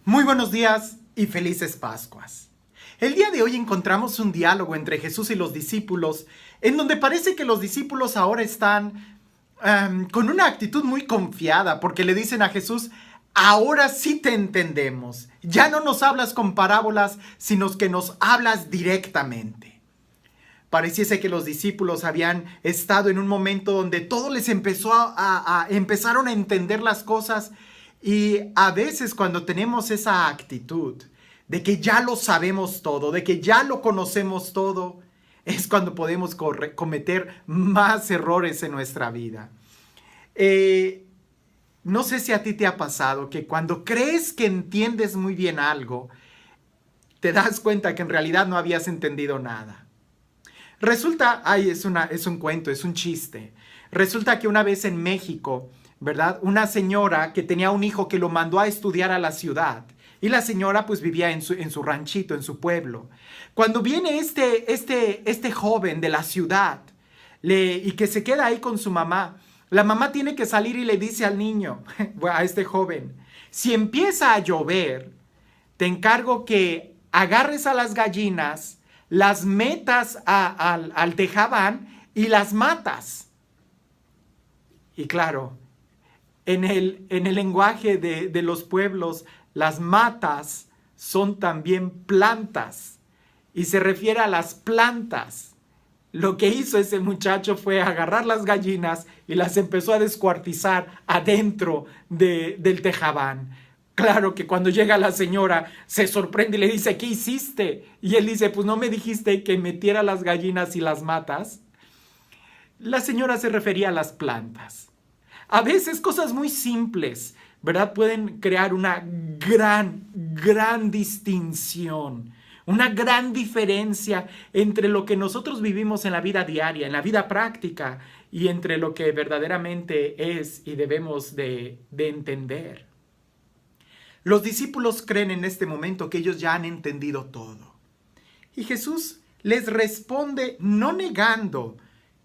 Muy buenos días y felices Pascuas. El día de hoy encontramos un diálogo entre Jesús y los discípulos, en donde parece que los discípulos ahora están con una actitud muy confiada, porque le dicen a Jesús: ahora sí te entendemos, ya no nos hablas con parábolas, sino que nos hablas directamente. Pareciese que los discípulos habían estado en un momento donde todo les empezó empezaron a entender las cosas. Y a veces cuando tenemos esa actitud de que ya lo sabemos todo, de que ya lo conocemos todo, es cuando podemos cometer más errores en nuestra vida. No sé si a ti te ha pasado que cuando crees que entiendes muy bien algo, te das cuenta que en realidad no habías entendido nada. Resulta, es un cuento, es un chiste. Resulta que una vez en México, ¿verdad? Una señora que tenía un hijo que lo mandó a estudiar a la ciudad. Y la señora pues vivía en su ranchito, en su pueblo. Cuando viene este joven de la ciudad y que se queda ahí con su mamá, la mamá tiene que salir y le dice al niño, a este joven: si empieza a llover, te encargo que agarres a las gallinas, las metas al tejabán y las matas. Y claro, en el lenguaje de los pueblos, las matas son también plantas y se refiere a las plantas. Lo que hizo ese muchacho fue agarrar las gallinas y las empezó a descuartizar adentro del tejabán. Claro que cuando llega la señora se sorprende y le dice: ¿qué hiciste? Y él dice: pues no me dijiste que metiera las gallinas y las matas. La señora se refería a las plantas. A veces cosas muy simples, ¿verdad?, pueden crear una gran distinción, una gran diferencia entre lo que nosotros vivimos en la vida diaria, en la vida práctica, y entre lo que verdaderamente es y debemos de entender. Los discípulos creen en este momento que ellos ya han entendido todo. Y Jesús les responde no negando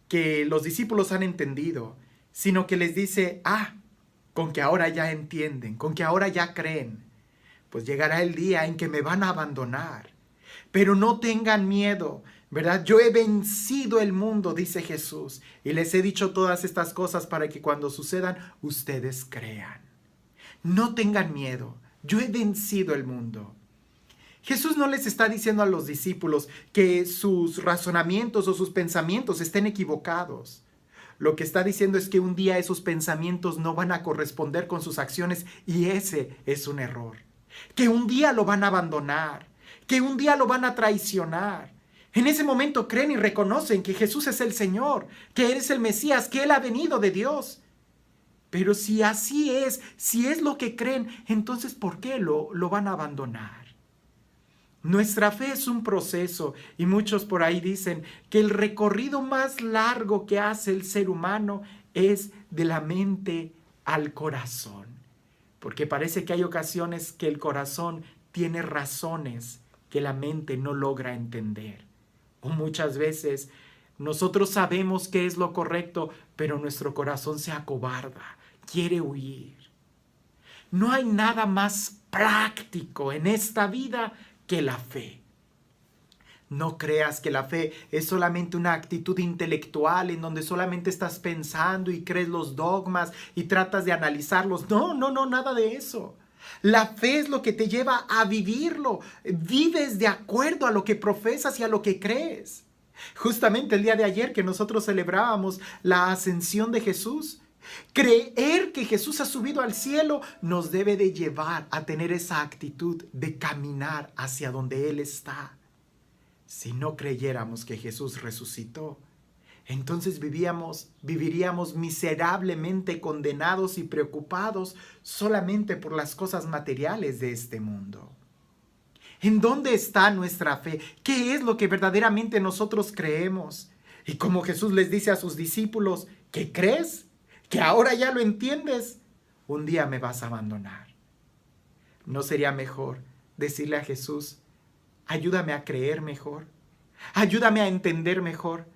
que los discípulos han entendido, sino que les dice: con que ahora ya entienden, con que ahora ya creen, pues llegará el día en que me van a abandonar. Pero no tengan miedo, ¿verdad? Yo he vencido el mundo, dice Jesús, y les he dicho todas estas cosas para que cuando sucedan, ustedes crean. No tengan miedo, yo he vencido el mundo. Jesús no les está diciendo a los discípulos que sus razonamientos o sus pensamientos estén equivocados. Lo que está diciendo es que un día esos pensamientos no van a corresponder con sus acciones, y ese es un error. Que un día lo van a abandonar, que un día lo van a traicionar. En ese momento creen y reconocen que Jesús es el Señor, que Él es el Mesías, que Él ha venido de Dios. Pero si así es, si es lo que creen, entonces ¿por qué lo van a abandonar? Nuestra fe es un proceso, y muchos por ahí dicen que el recorrido más largo que hace el ser humano es de la mente al corazón. Porque parece que hay ocasiones que el corazón tiene razones que la mente no logra entender. O muchas veces nosotros sabemos qué es lo correcto, pero nuestro corazón se acobarda, quiere huir. No hay nada más práctico en esta vida que la fe. No creas que la fe es solamente una actitud intelectual en donde solamente estás pensando y crees los dogmas y tratas de analizarlos. No, nada de eso. La fe es lo que te lleva a vivirlo. Vives de acuerdo a lo que profesas y a lo que crees. Justamente el día de ayer que nosotros celebrábamos la ascensión de Jesús, creer que Jesús ha subido al cielo nos debe de llevar a tener esa actitud de caminar hacia donde Él está. Si no creyéramos que Jesús resucitó, entonces viviríamos miserablemente condenados y preocupados solamente por las cosas materiales de este mundo. ¿En dónde está nuestra fe? ¿Qué es lo que verdaderamente nosotros creemos? Y como Jesús les dice a sus discípulos: ¿qué crees? ¿Que ahora ya lo entiendes? Un día me vas a abandonar. ¿No sería mejor decirle a Jesús: ayúdame a creer mejor, ayúdame a entender mejor,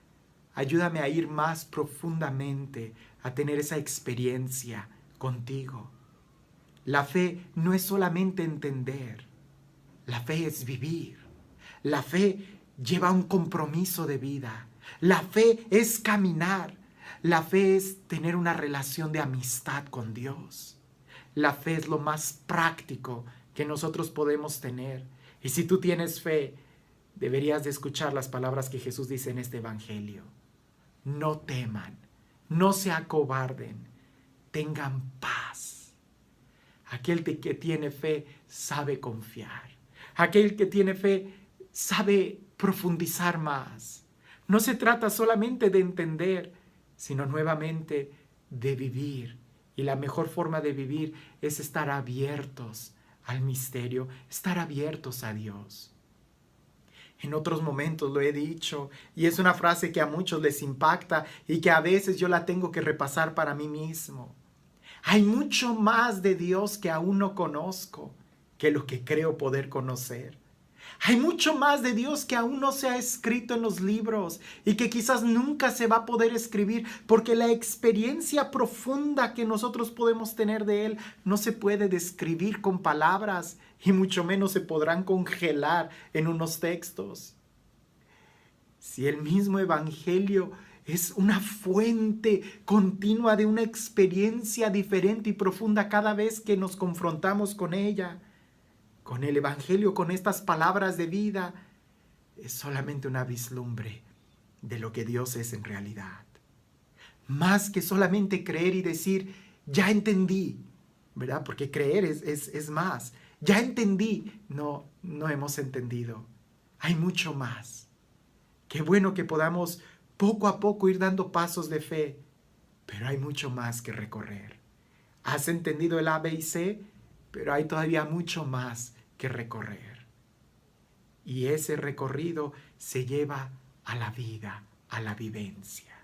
ayúdame a ir más profundamente, a tener esa experiencia contigo? La fe no es solamente entender, la fe es vivir. La fe lleva un compromiso de vida. La fe es caminar. La fe es tener una relación de amistad con Dios. La fe es lo más práctico que nosotros podemos tener. Y si tú tienes fe, deberías de escuchar las palabras que Jesús dice en este evangelio. No teman, no se acobarden, tengan paz. Aquel que tiene fe sabe confiar. Aquel que tiene fe sabe profundizar más. No se trata solamente de entender, sino nuevamente de vivir. Y la mejor forma de vivir es estar abiertos al misterio, estar abiertos a Dios. En otros momentos lo he dicho, y es una frase que a muchos les impacta y que a veces yo la tengo que repasar para mí mismo. Hay mucho más de Dios que aún no conozco que lo que creo poder conocer. Hay mucho más de Dios que aún no se ha escrito en los libros y que quizás nunca se va a poder escribir, porque la experiencia profunda que nosotros podemos tener de Él no se puede describir con palabras y mucho menos se podrán congelar en unos textos. Si el mismo Evangelio es una fuente continua de una experiencia diferente y profunda cada vez que nos confrontamos con ella, con el Evangelio, con estas palabras de vida, es solamente una vislumbre de lo que Dios es en realidad. Más que solamente creer y decir, ya entendí, ¿verdad? Porque creer es más. Ya entendí. No hemos entendido. Hay mucho más. Qué bueno que podamos poco a poco ir dando pasos de fe, pero hay mucho más que recorrer. Has entendido el A, B y C, pero hay todavía mucho más que recorrer. Y ese recorrido se lleva a la vida, a la vivencia.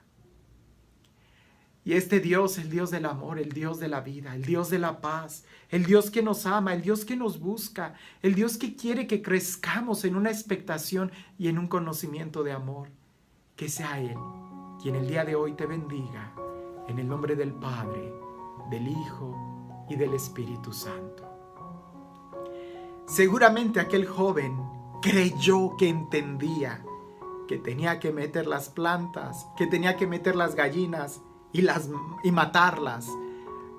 Y este Dios, el Dios del amor, el Dios de la vida, el Dios de la paz, el Dios que nos ama, el Dios que nos busca, el Dios que quiere que crezcamos en una expectación y en un conocimiento de amor, que sea Él quien el día de hoy te bendiga, en el nombre del Padre, del Hijo y del Espíritu Santo. Seguramente aquel joven creyó que entendía que tenía que meter las plantas, que tenía que meter las gallinas y matarlas,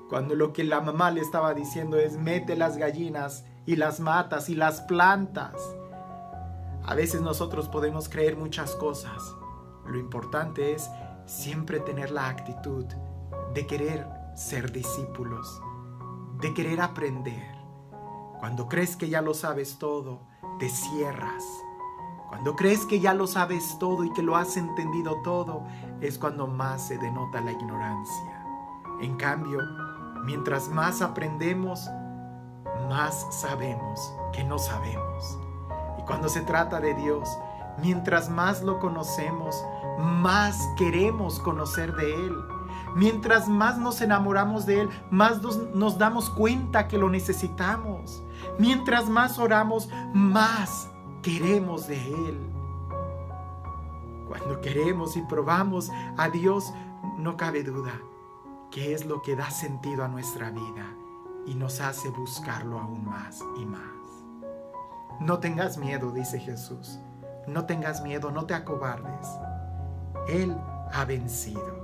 cuando lo que la mamá le estaba diciendo es: mete las gallinas y las matas y las plantas. A veces nosotros podemos creer muchas cosas. Lo importante es siempre tener la actitud de querer ser discípulos, de querer aprender. Cuando crees que ya lo sabes todo, te cierras. Cuando crees que ya lo sabes todo y que lo has entendido todo, es cuando más se denota la ignorancia. En cambio, mientras más aprendemos, más sabemos que no sabemos. Y cuando se trata de Dios, mientras más lo conocemos, más queremos conocer de Él. Mientras más nos enamoramos de Él, más nos damos cuenta que lo necesitamos. Mientras más oramos, más queremos de Él. Cuando queremos y probamos a Dios, no cabe duda que es lo que da sentido a nuestra vida y nos hace buscarlo aún más y más. No tengas miedo, dice Jesús. No tengas miedo, no te acobardes. Él ha vencido.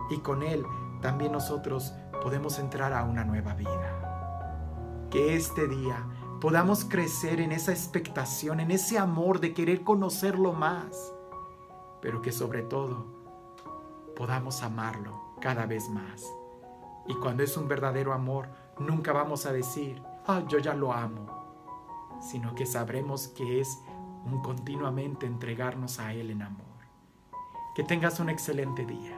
Y con Él también nosotros podemos entrar a una nueva vida. Que este día podamos crecer en esa expectación, en ese amor de querer conocerlo más, pero que sobre todo podamos amarlo cada vez más. Y cuando es un verdadero amor, nunca vamos a decir: yo ya lo amo, sino que sabremos que es un continuamente entregarnos a Él en amor. Que tengas un excelente día.